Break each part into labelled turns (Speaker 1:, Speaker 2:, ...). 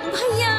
Speaker 1: भैया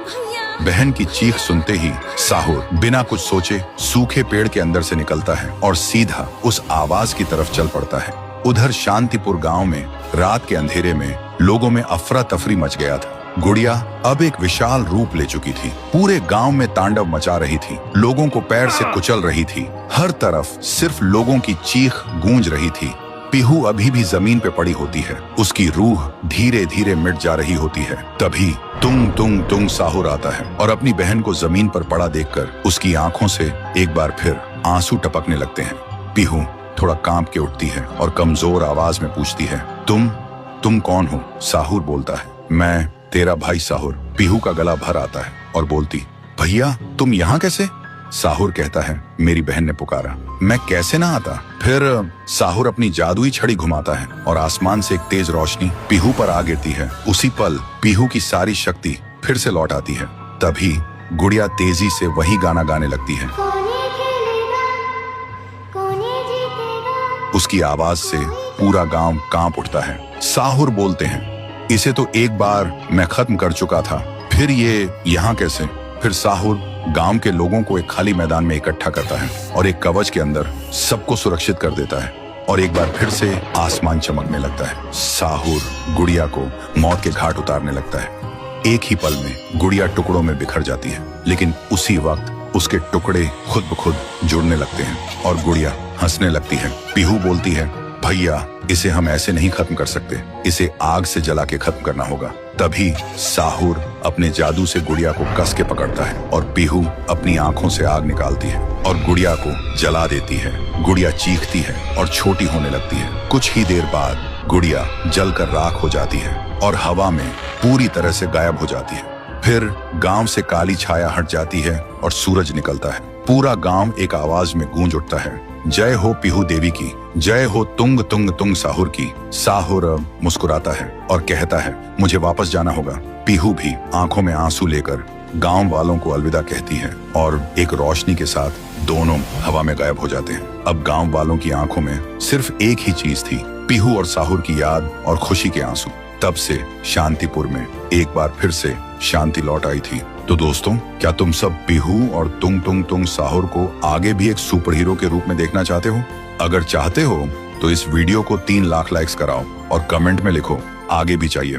Speaker 1: भैया।
Speaker 2: बहन की चीख सुनते ही साहुर बिना कुछ सोचे सूखे पेड़ के अंदर से निकलता है और सीधा उस आवाज की तरफ चल पड़ता है। उधर शांतिपुर गांव में रात के अंधेरे में लोगों में अफरा तफरी मच गया था। गुड़िया अब एक विशाल रूप ले चुकी थी, पूरे गांव में तांडव मचा रही थी, लोगों को पैर से कुचल रही थी। हर तरफ सिर्फ लोगों की चीख गूंज रही थी। पीहू अभी भी जमीन पे पड़ी होती है, उसकी रूह धीरे धीरे मिट जा रही होती है। तभी तुंग तुंग तुंग साहुर आता है और अपनी बहन को जमीन पर पड़ा देखकर उसकी आंखों से एक बार फिर आंसू टपकने लगते हैं। पीहू थोड़ा कांप के उठती है और कमजोर आवाज में पूछती है, तुम कौन हो? साहुर बोलता है, मैं तेरा भाई साहुर। पीहू का गला भर आता है और बोलती, भैया तुम यहाँ कैसे? साहुर कहता है, मेरी बहन ने पुकारा, मैं कैसे ना आता। फिर साहुर अपनी जादुई छड़ी घुमाता है और आसमान से एक तेज रोशनी पीहू पर आ गिरती है। उसी पल पीहू की सारी शक्ति फिर से लौट आती है। तभी गुड़िया तेजी से वही गाना गाने लगती है। उसकी आवाज से पूरा गांव कांप उठता है। साहुर बोलते हैं, इसे तो एक बार मैं खत्म कर चुका था, फिर ये यहाँ कैसे? फिर साहुर गांव के लोगों को एक खाली मैदान में इकट्ठा करता है और एक कवच के अंदर सबको सुरक्षित कर देता है और एक बार फिर से आसमान चमकने लगता है। साहुर गुड़िया को मौत के घाट उतारने लगता है। एक ही पल में गुड़िया टुकड़ों में बिखर जाती है, लेकिन उसी वक्त उसके टुकड़े खुद ब खुद जुड़ने लगते हैं और गुड़िया हंसने लगती है। पीहू बोलती है, भैया इसे हम ऐसे नहीं खत्म कर सकते, इसे आग से जला के खत्म करना होगा। तभी साहुर अपने जादू से गुड़िया को कस के पकड़ता है और पीहू अपनी आंखों से आग निकालती है और गुड़िया को जला देती है। गुड़िया चीखती है और छोटी होने लगती है। कुछ ही देर बाद गुड़िया जलकर राख हो जाती है और हवा में पूरी तरह से गायब हो जाती है। फिर गांव से काली छाया हट जाती है और सूरज निकलता है। पूरा गांव एक आवाज में गूंज उठता है, जय हो पीहू देवी की, जय हो तुंग तुंग तुंग साहुर की। साहुर मुस्कुराता है और कहता है, मुझे वापस जाना होगा। पीहू भी आंखों में आंसू लेकर गांव वालों को अलविदा कहती है और एक रोशनी के साथ दोनों हवा में गायब हो जाते हैं। अब गांव वालों की आंखों में सिर्फ एक ही चीज थी, पीहू और साहुर की याद और खुशी के आंसू। तब से शांतिपुर में एक बार फिर से शांति लौट आई थी। तो दोस्तों, क्या तुम सब पीहू और तुंग तुंग तुंग साहुर को आगे भी एक सुपर हीरो के रूप में देखना चाहते हो? अगर चाहते हो तो इस वीडियो को 3 लाख लाइक्स कराओ और कमेंट में लिखो, आगे भी चाहिए।